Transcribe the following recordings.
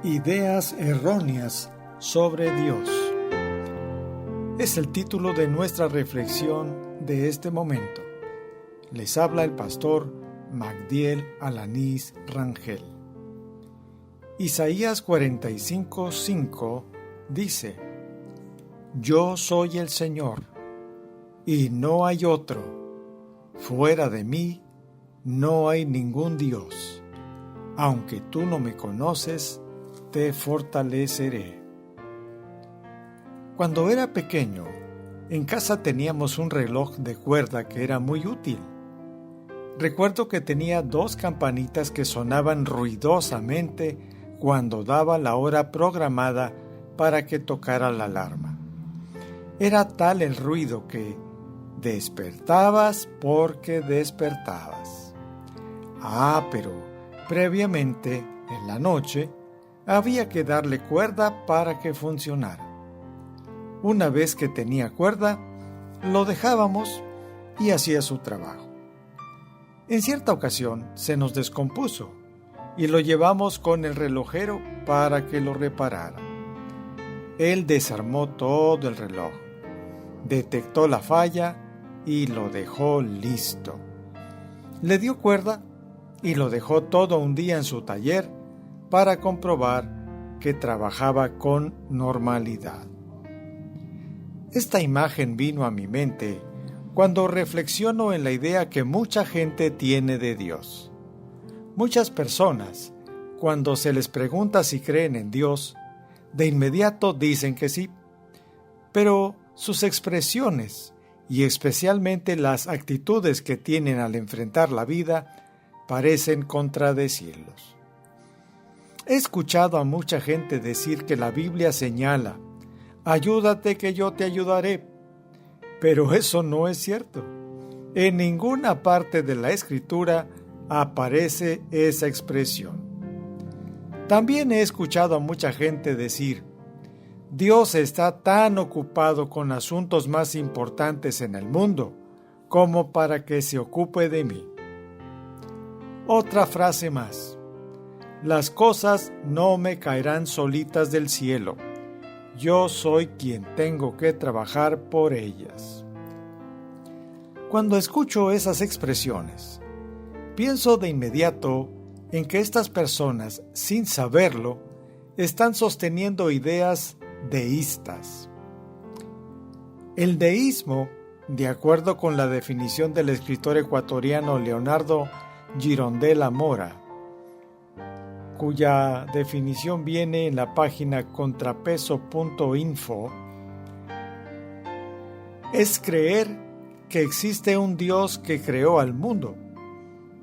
Ideas erróneas sobre Dios. Es el título de nuestra reflexión de este momento. Les habla el pastor Magdiel Alanís Rangel. Isaías 45:5 dice: Yo soy el Señor, y no hay otro. Fuera de mí no hay ningún Dios. Aunque tú no me conoces, te fortaleceré. Cuando era pequeño, en casa teníamos un reloj de cuerda que era muy útil. Recuerdo que tenía 2 campanitas que sonaban ruidosamente cuando daba la hora programada para que tocara la alarma. Era tal el ruido que despertabas porque despertabas. Pero previamente, en la noche, había que darle cuerda para que funcionara. Una vez que tenía cuerda, lo dejábamos y hacía su trabajo. En cierta ocasión se nos descompuso y lo llevamos con el relojero para que lo reparara. Él desarmó todo el reloj, detectó la falla y lo dejó listo. Le dio cuerda y lo dejó todo un día en su taller para comprobar que trabajaba con normalidad. Esta imagen vino a mi mente cuando reflexiono en la idea que mucha gente tiene de Dios. Muchas personas, cuando se les pregunta si creen en Dios, de inmediato dicen que sí, pero sus expresiones y especialmente las actitudes que tienen al enfrentar la vida parecen contradecirlos. He escuchado a mucha gente decir que la Biblia señala: ayúdate que yo te ayudaré. Pero eso no es cierto. En ninguna parte de la Escritura aparece esa expresión. También he escuchado a mucha gente decir: Dios está tan ocupado con asuntos más importantes en el mundo como para que se ocupe de mí. Otra frase más: las cosas no me caerán solitas del cielo. Yo soy quien tengo que trabajar por ellas. Cuando escucho esas expresiones, pienso de inmediato en que estas personas, sin saberlo, están sosteniendo ideas deístas. El deísmo, de acuerdo con la definición del escritor ecuatoriano Leonardo Gironella Mora, cuya definición viene en la página contrapeso.info, es creer que existe un Dios que creó al mundo,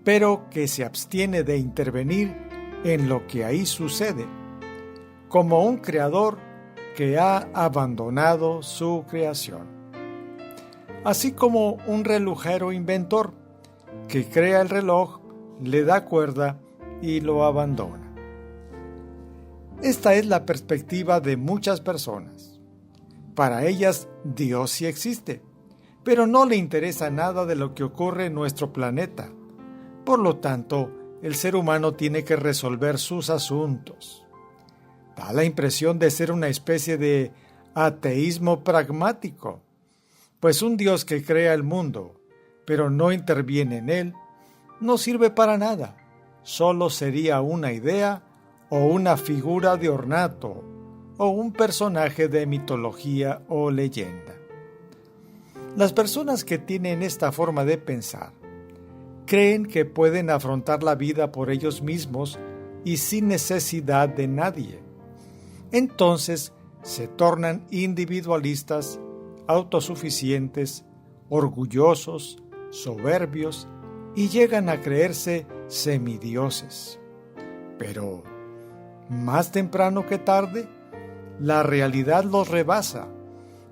pero que se abstiene de intervenir en lo que ahí sucede, como un creador que ha abandonado su creación. Así como un relojero inventor que crea el reloj, le da cuerda y lo abandona. Esta es la perspectiva de muchas personas. Para ellas, Dios sí existe, pero no le interesa nada de lo que ocurre en nuestro planeta. Por lo tanto, el ser humano tiene que resolver sus asuntos. Da la impresión de ser una especie de ateísmo pragmático, pues un Dios que crea el mundo, pero no interviene en él, no sirve para nada. Solo sería una idea o una figura de ornato o un personaje de mitología o leyenda. Las personas que tienen esta forma de pensar creen que pueden afrontar la vida por ellos mismos y sin necesidad de nadie. Entonces se tornan individualistas, autosuficientes, orgullosos, soberbios y llegan a creerse semidioses. Pero, más temprano que tarde, la realidad los rebasa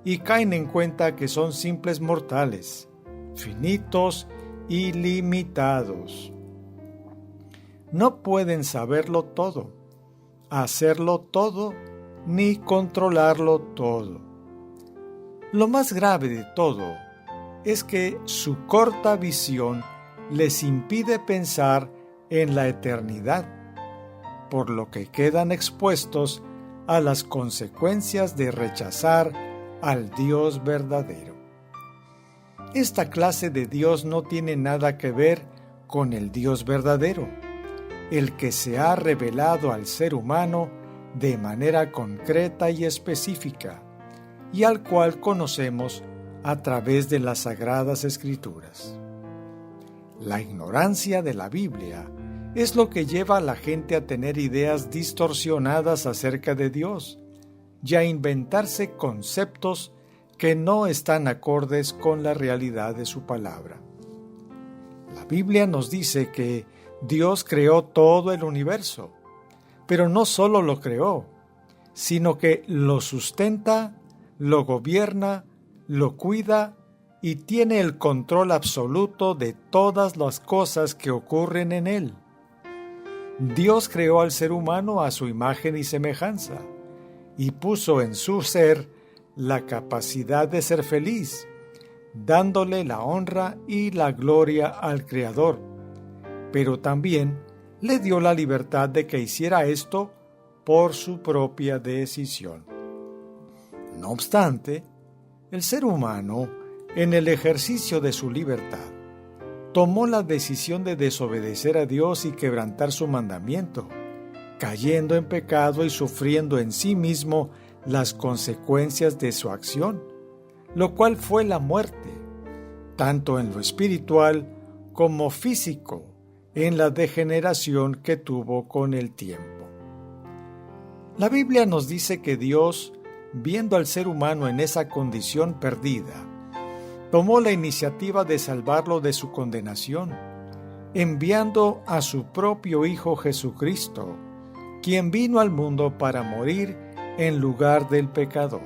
y caen en cuenta que son simples mortales, finitos y limitados. No pueden saberlo todo, hacerlo todo, ni controlarlo todo. Lo más grave de todo es que su corta visión les impide pensar en la eternidad. por lo que quedan expuestos a las consecuencias de rechazar al Dios verdadero. Esta clase de Dios no tiene nada que ver con el Dios verdadero, el que se ha revelado al ser humano de manera concreta y específica, y al cual conocemos a través de las Sagradas Escrituras. La ignorancia de la Biblia es lo que lleva a la gente a tener ideas distorsionadas acerca de Dios y a inventarse conceptos que no están acordes con la realidad de su palabra. La Biblia nos dice que Dios creó todo el universo, pero no solo lo creó, sino que lo sustenta, lo gobierna, lo cuida y tiene el control absoluto de todas las cosas que ocurren en él. Dios creó al ser humano a su imagen y semejanza, y puso en su ser la capacidad de ser feliz, dándole la honra y la gloria al Creador, pero también le dio la libertad de que hiciera esto por su propia decisión. No obstante, el ser humano, en el ejercicio de su libertad, tomó la decisión de desobedecer a Dios y quebrantar su mandamiento, cayendo en pecado y sufriendo en sí mismo las consecuencias de su acción, lo cual fue la muerte, tanto en lo espiritual como físico, en la degeneración que tuvo con el tiempo. La Biblia nos dice que Dios, viendo al ser humano en esa condición perdida, tomó la iniciativa de salvarlo de su condenación, enviando a su propio Hijo Jesucristo, quien vino al mundo para morir en lugar del pecador.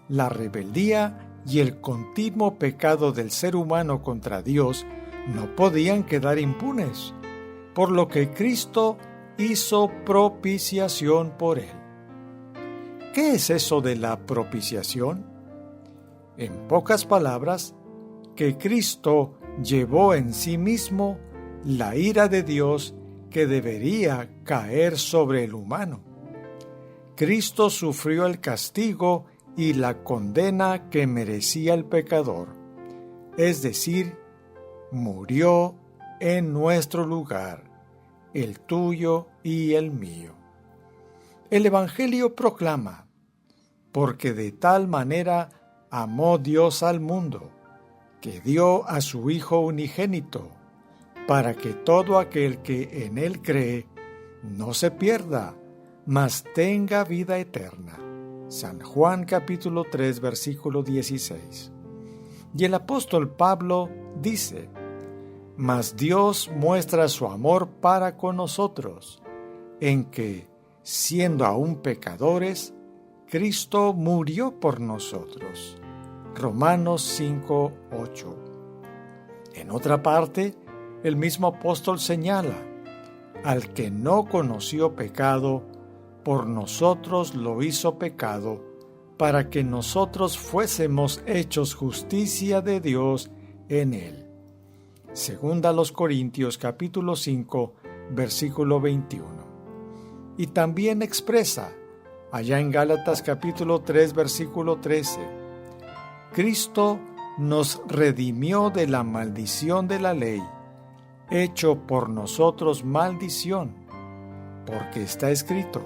La rebeldía y el continuo pecado del ser humano contra Dios no podían quedar impunes, por lo que Cristo hizo propiciación por él. ¿Qué es eso de la propiciación? En pocas palabras, que Cristo llevó en sí mismo la ira de Dios que debería caer sobre el humano. Cristo sufrió el castigo y la condena que merecía el pecador, es decir, murió en nuestro lugar, el tuyo y el mío. El Evangelio proclama: porque de tal manera amó Dios al mundo, que dio a su Hijo unigénito, para que todo aquel que en él cree no se pierda, mas tenga vida eterna. San Juan capítulo 3, versículo 16. Y el apóstol Pablo dice: mas Dios muestra su amor para con nosotros, en que, siendo aún pecadores, Cristo murió por nosotros. Romanos 5, 8. En otra parte, el mismo apóstol señala: al que no conoció pecado, por nosotros lo hizo pecado, para que nosotros fuésemos hechos justicia de Dios en él. Segunda a los Corintios capítulo 5, versículo 21. Y también expresa, allá en Gálatas capítulo 3, versículo 13, Cristo nos redimió de la maldición de la ley, hecho por nosotros maldición, porque está escrito: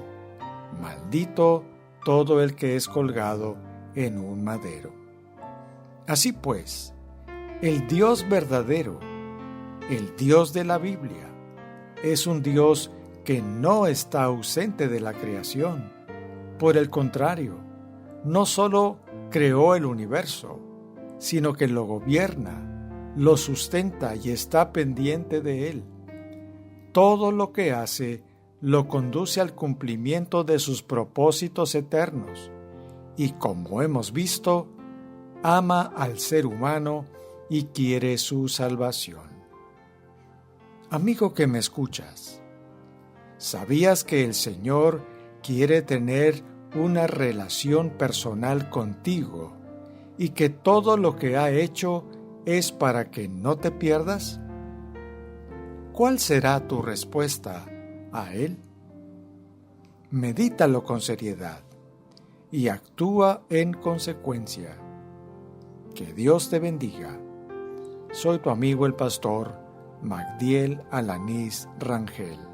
maldito todo el que es colgado en un madero. Así pues, el Dios verdadero, el Dios de la Biblia, es un Dios que no está ausente de la creación. Por el contrario, no solo creó el universo, sino que lo gobierna, lo sustenta y está pendiente de él. Todo lo que hace lo conduce al cumplimiento de sus propósitos eternos, y como hemos visto, ama al ser humano y quiere su salvación. Amigo que me escuchas, ¿sabías que el Señor quiere tener una relación personal contigo y que todo lo que ha hecho es para que no te pierdas? ¿Cuál será tu respuesta a Él. Medítalo con seriedad y actúa en consecuencia. Que Dios te bendiga. Soy tu amigo el pastor Magdiel Alanís Rangel.